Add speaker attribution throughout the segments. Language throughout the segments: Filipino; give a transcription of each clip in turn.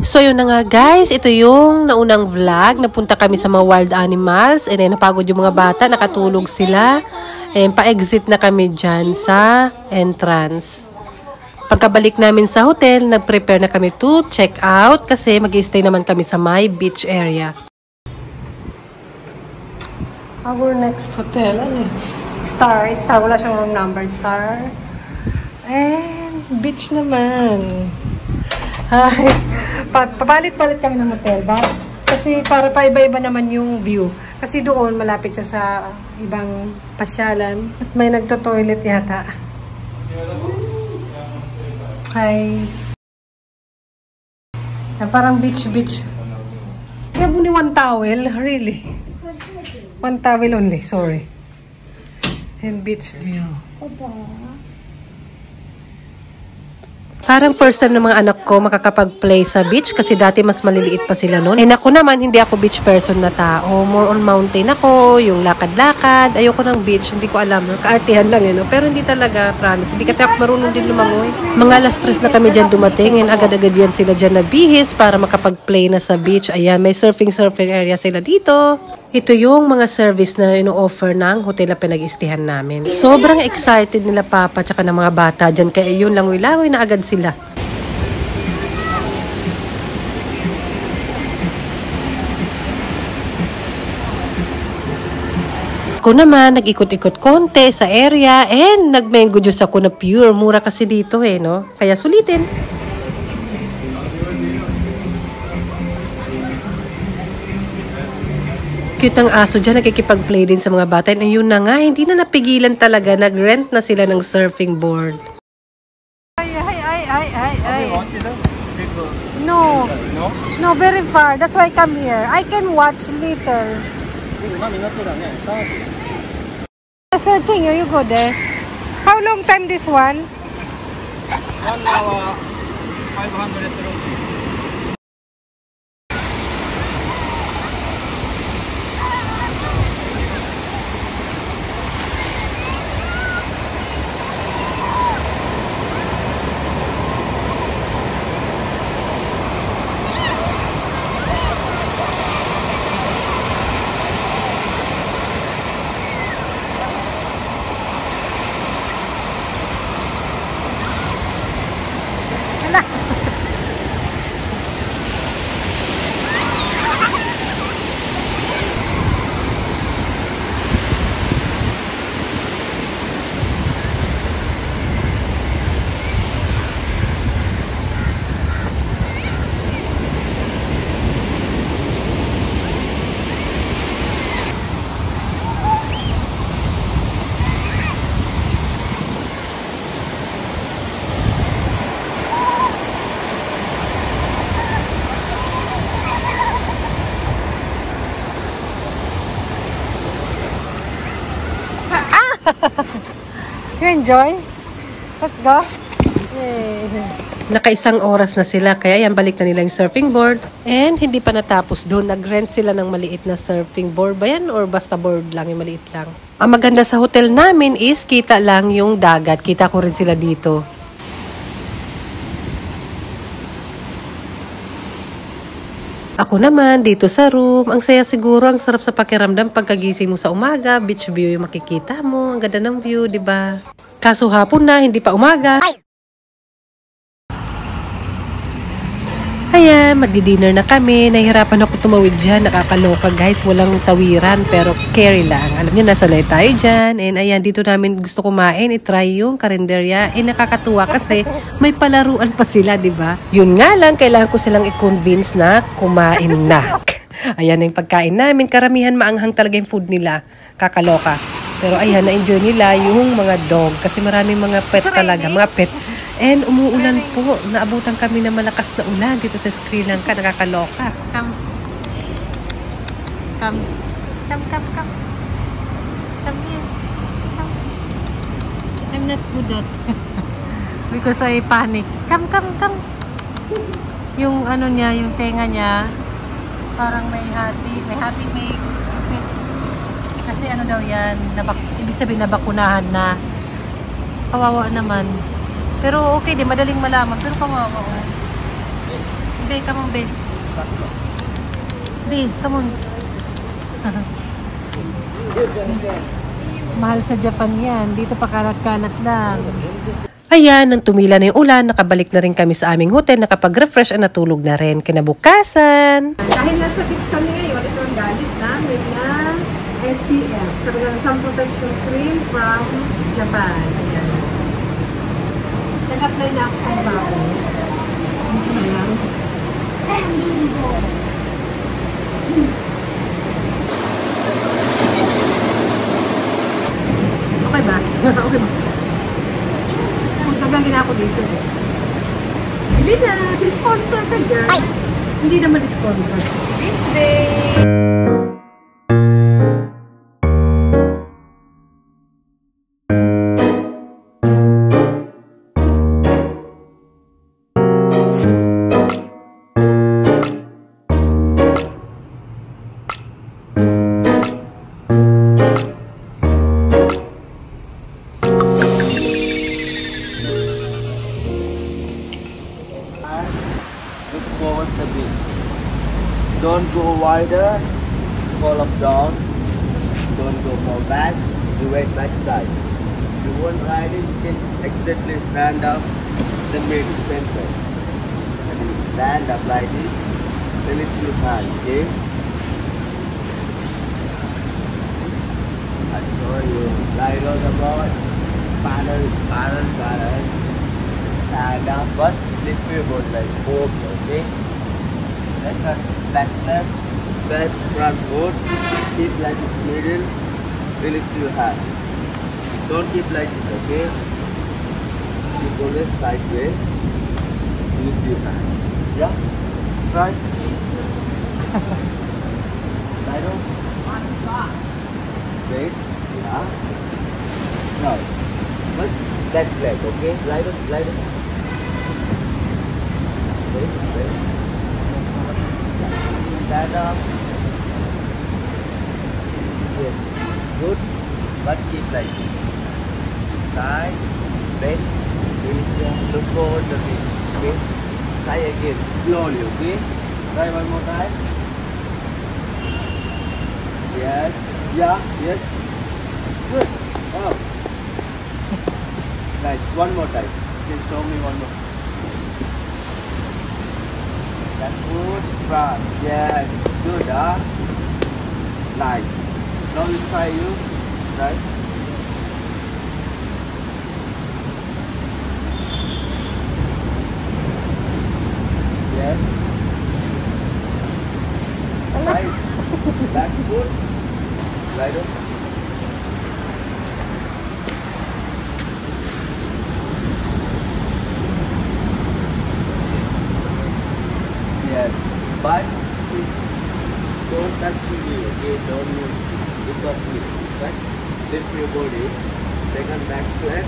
Speaker 1: So yun na nga guys, ito yung naunang vlog. Napunta kami sa mga wild animals. And then napagod yung mga bata, nakatulog sila. And pa-exit na kami dyan sa entrance. Pagkabalik namin sa hotel, nag-prepare na kami to check out kasi mag-i-stay naman kami sa my beach area. Our next hotel, ano? Star. Wala siyang room number. Star. And beach naman. Hi. Papalit-palit kami ng hotel ba? Kasi para pa iba-iba naman yung view. Kasi doon malapit siya sa ibang pasyalan. At may nagto-toilet yata. Hi. Parang beach. Grabe ni one towel, really. One towel only, sorry. And beach view. Parang first time ng mga anak ko makakapag-play sa beach kasi dati mas maliliit pa sila noon. And ako naman, hindi ako beach person na tao. More on mountain ako, yung lakad-lakad. Ayoko ng beach, hindi ko alam. Kaartihan lang no? Pero hindi talaga, promise. Hindi kasi ako marunong din lumangoy. Mga alas 3 na kami dyan dumating and agad-agad yan sila dyan na bihis para makapag-play na sa beach. Ayan, may surfing area sila dito. Ito yung mga service na ino-offer ng hotel na pinag-istihan namin. Sobrang excited nila papa tsaka ng mga bata dyan. Kaya yun, langoy-langoy na agad sila. Ako naman, nag-ikot-ikot konti sa area and nag-mango juice ako na pure. Mura kasi dito no? Kaya sulitin. Cute ang aso dyan, nakikipag-play din sa mga bata. And yun na nga, hindi na napigilan talaga. Nag-rent na sila ng surfing board. Ay. No, very far. That's why I come here. I can watch little. Searching you go there. How long time this one?
Speaker 2: 1 hour, 500 rupees.
Speaker 1: You enjoy? Let's go. Yay. Nakaisang oras na sila, kaya yan balik na nila yung surfing board. And hindi pa natapos doon, nag-rent sila ng maliit na surfing board ba yan? Or basta board lang, yung maliit lang. Ang maganda sa hotel namin is kita lang yung dagat. Kita ko rin sila dito. Ako naman, dito sa room, ang saya siguro, ang sarap sa pakiramdam pagkagising mo sa umaga, beach view yung makikita mo, ang ganda ng view, di ba? Kaso hapon na, hindi pa umaga. Ayan, magdi-dinner na kami. Nahihirapan ako tumawid dyan. Nakakaloka guys, walang tawiran pero carry lang. Alam niyo, nasanay tayo dyan. And ayan, dito namin gusto kumain. I-try yung karinderya. Nakakatuwa kasi may palaruan pa sila, di ba? Yun nga lang, kailangan ko silang i-convince na kumain na. Ayan yung pagkain namin. Karamihan maanghang talaga yung food nila. Kakaloka. Pero ayan, na-enjoy nila yung mga dog. Kasi maraming mga pet talaga. Mga pet. And umuulan po. Naabutan kami ng malakas na ulan dito sa Sri Lanka. Nakakaloka. Come here. Come. I'm not good at because I panic. Come. Yung ano niya, yung tenga niya, parang may hati. Kasi ano daw yan, ibig sabihin nabakunahan na. Kawawa naman. Pero okay din, madaling malaman. Pero kawawa. Be, come on, Be. Be, come on. Mahal sa Japan yan. Dito pa kalat-kalat lang. Ayan, nang tumila na yung ulan, nakabalik na rin kami sa aming hotel, nakapag-refresh at natulog na rin kinabukasan.
Speaker 3: Dahil nasa beach kami ngayon, ito ang galit namin ng SPF. Sabi ng Sun Protection Cream from Japan. Ayan. Nag-apply na ako sa bago. Ayan. Okay ba? Okay ba? Magagagin ako dito. Bili na! Sponsor ka dyan. Hindi naman sponsor. Beach Day!
Speaker 2: Look forward a bit. Don't go wider, fall up down. Don't go more back, you wait back side. You want ride it, you can exactly stand up, the middle center. And you stand up like this, release your hand, okay? I saw you lie on the board, paddle. Stand up, first lift your board like four, okay? Second, back left, back front foot, keep like this middle, release your hand. Don't keep like this, okay? Keep always sideways, release your hand. Yeah? Try. Right on. Wait, yeah. Now, first back leg, okay? Lie on. Wait. Stand up. Yes, good. But keep like this. Side, bend, release, look forward the feet. Okay? Try again, slowly, okay? Try one more time. Yes. Yeah, yes. It's good. Wow. Nice. One more time. You can show me one more. That's good. Front. Yes. Good, huh? Nice. Now we try you. Right? Yes. Right. Back foot. Right on. Yes. But see, don't touch your knee, okay? Don't use because first lift your body, second back flat,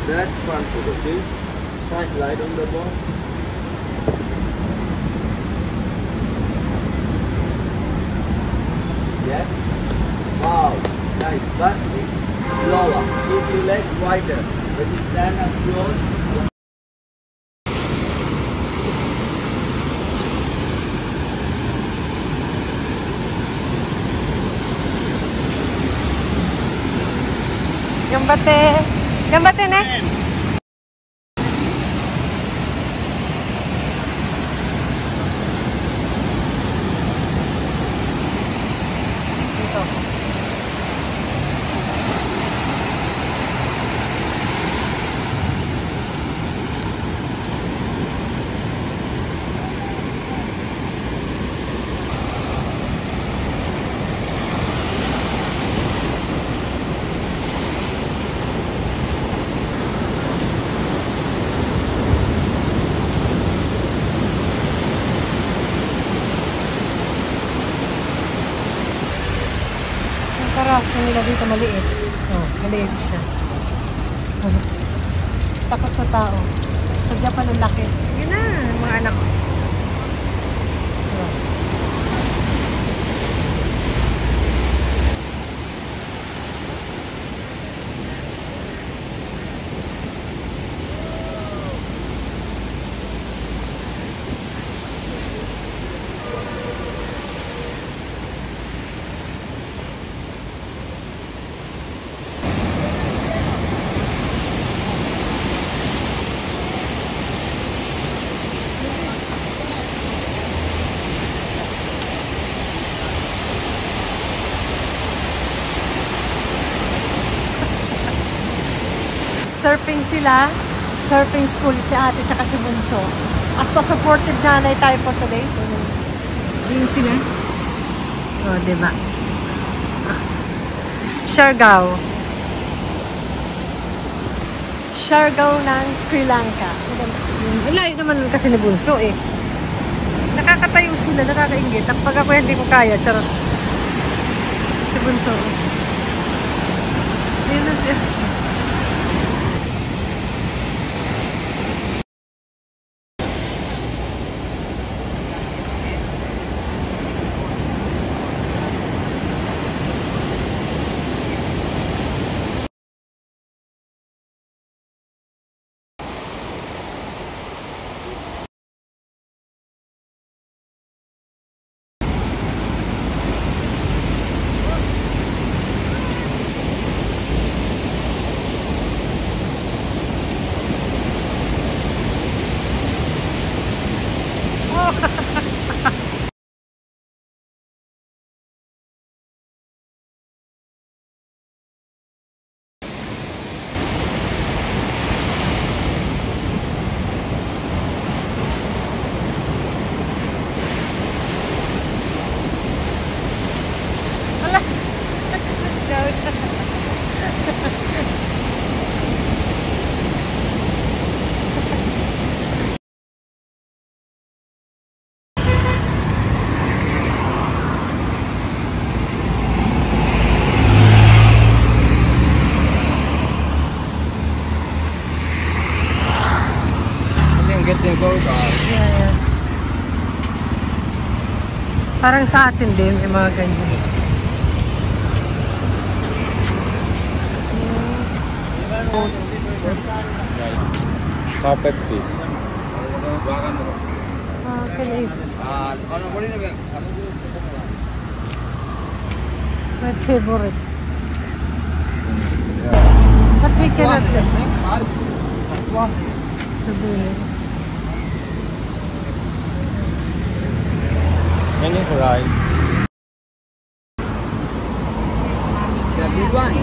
Speaker 2: third front foot, okay? Strike light on the ball. Yes. Wow. Nice. But see, lower. Keep your legs wider. When you stand up close.
Speaker 1: Gambate na. Karas nila dito maliit. Oh, maliit siya. Takot sa tao. Sa Japan ang laki. Yun na, mga anak ko.
Speaker 4: Nag-surfing sila. Surfing school si ate tsaka si Bunso. Hasta supportive nanay tayo for today.
Speaker 3: Yun sila.
Speaker 4: O, diba? Siargao. Siargao ng Sri Lanka.
Speaker 1: Layo naman kasi ni Bunso eh. Nakakatayo sila, nakakaingit. Pag ako hindi ko kaya, charot. Si Bunso. Yun na siya.
Speaker 2: Getting closer.
Speaker 1: Yeah. Parang sa atin din, may mga ganyan.
Speaker 2: Carpet fish.
Speaker 1: Okay. My favorite. But we cannot sabihin.
Speaker 2: Many fries. The big one.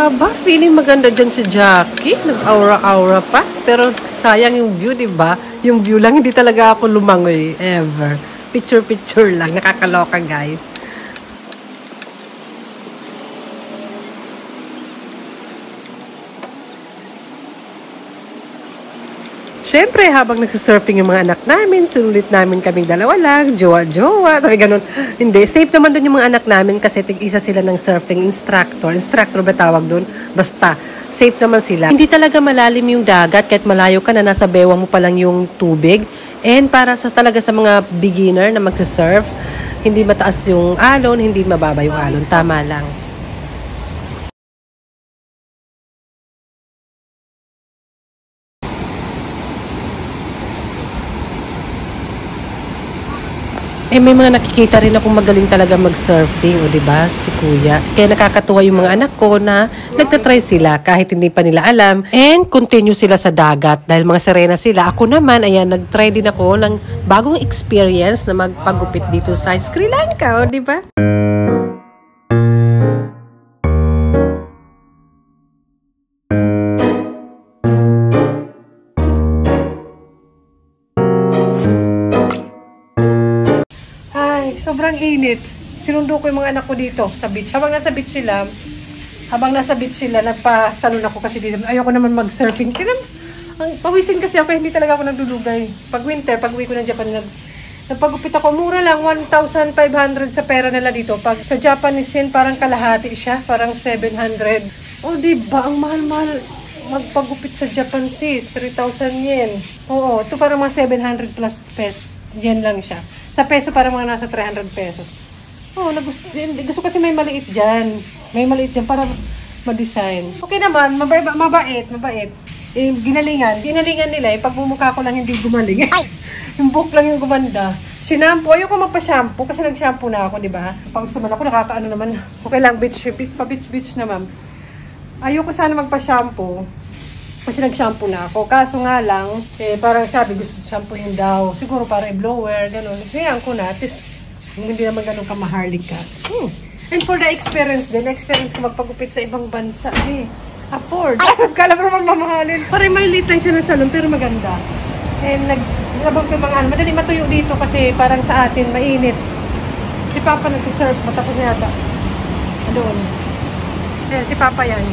Speaker 1: Aba, feeling maganda dyan si Jackie. Nag-aura-aura pa. Pero sayang yung view, di ba? Yung view lang, hindi talaga ako lumangoy. Ever. Picture-picture lang. Nakakaloka, guys. Siyempre, habang nagsisurfing yung mga anak namin, sinulit namin kaming dalawa lang, jowa-jowa, sabi ganun. Hindi, safe naman doon yung mga anak namin kasi tig-isa sila ng surfing instructor. Instructor ba tawag doon? Basta, safe naman sila. Hindi talaga malalim yung dagat kahit malayo ka na nasa bewang mo pa lang yung tubig. And para sa talaga sa mga beginner na magsisurf, hindi mataas yung alon, hindi mababa yung alon. Tama lang. Eh, may mga nakikita rin akong magaling talaga mag-surfing, o diba? Si Kuya. Kaya nakakatuwa yung mga anak ko na nagtatry sila kahit hindi pa nila alam. And continue sila sa dagat dahil mga serena sila. Ako naman, ayan, nag-try din ako ng bagong experience na magpagupit dito sa Sri Lanka, o diba? Sobrang init. Sinundo ko yung mga anak ko dito sa beach. Habang nasa beach sila, nagpa-salon ako kasi dito. Ayoko naman mag-surfing. Pawisin kasi ako, hindi talaga ako nagdudugay. Pag winter, pag uwi ko ng Japan, nagpagupit ako. Mura lang, 1,500 sa pera nila dito. Pag sa Japanese yen, parang kalahati siya. Parang 700. Oh, diba? Ang mahal-mahal magpagupit sa Japan sis. 3,000 yen. Oo, ito parang mga 700 plus pesos. Yen lang siya. Sa peso parang mga nasa 300 pesos. Oh, gusto kasi may maliit dyan. May maliit dyan para ma-design. Okay naman, mabait. Eh, ginalingan nila eh. Pag bumukha ko lang hindi gumaling. Yung book lang yung gumanda. Sinampo, ayoko magpa-shampoo kasi nag-shampoo na ako, di ba? Pag naman ako, nakakaano naman. Okay lang, beach naman. Ayoko sana magpa-shampoo.
Speaker 4: Kasi nag-shampoo na ako. Kaso nga lang, parang sabi gusto shampooin daw. Siguro para i-blower, gano'n. Ngayon ko na, at least hindi naman gano'n kamaharlika. And for the experience din, experience ko magpagupit sa ibang bansa. Afford. Kala mo naman mamahalin. Parang maliliit lang siya ng salon, pero maganda. And naglabang ko yung mga madali matuyo dito kasi parang sa atin, mainit. Si Papa nag-serve, matapos na yata. Doon. Ayan, si Papa yan.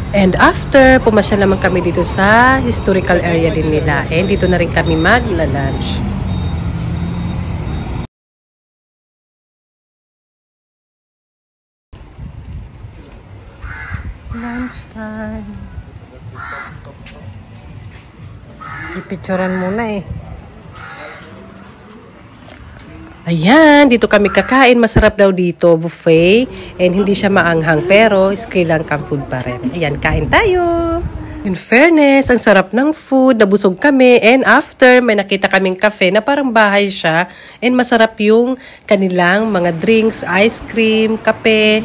Speaker 1: And after, pumasyal naman kami dito sa historical area din nila. And dito na rin kami magla-lunch. Lunch time. Ipicturan muna eh. Ayan, dito kami kakain. Masarap daw dito, buffet. And hindi siya maanghang, pero Sri Lankan food pa rin. Ayan, kain tayo. In fairness, ang sarap ng food. Nabusog kami. And after, may nakita kaming cafe na parang bahay siya. And masarap yung kanilang mga drinks, ice cream, kape,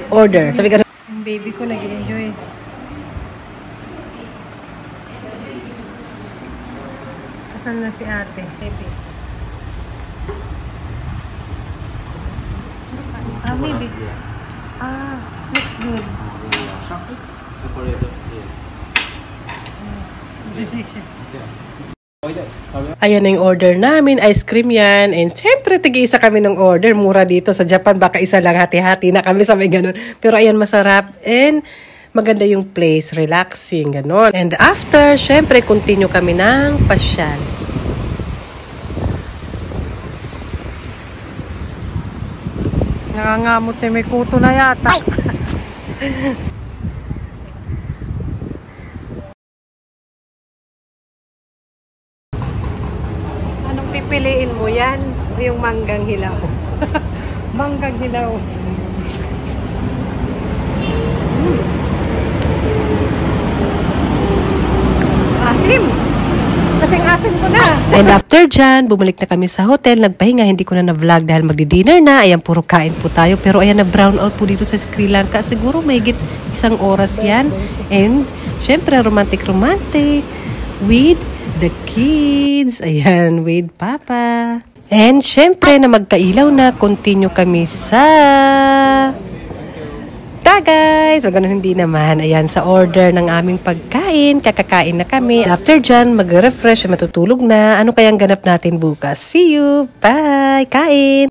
Speaker 1: order. Sabi ka,
Speaker 4: Ang baby ko nag-enjoy. Kasan na si ate? Baby. Maybe. Looks good.
Speaker 1: ayan na yung order namin. Ice cream yan. And syempre, tig-isa kami ng order. Mura dito sa Japan. Baka isa lang, hati-hati na kami sa may ganun. Pero ayan, masarap. And maganda yung place. Relaxing, ganun. And after, syempre, continue kami ng pasyal.
Speaker 4: Nangangamot na may kuto na yata. Anong pipiliin mo yan? O yung manggang hilaw? Manggang hilaw. Asim! Kasing asim ko na.
Speaker 1: And after dyan, bumalik na kami sa hotel. Nagpahinga, hindi ko na na-vlog dahil magdi-dinner na. Ayan, puro kain po tayo. Pero ayan, na-brown out po dito sa Sri Lanka. Siguro mahigit 1 oras yan. And, syempre, romantic-romantic with the kids. Ayan, with Papa. And, syempre, na magkailaw na, continue kami sa guys, wag ganun, hindi naman. Ayan, sa order ng aming pagkain, kakakain na kami. After dyan, mag-refresh, matutulog na. Ano kayang ganap natin bukas? See you! Bye! Kain!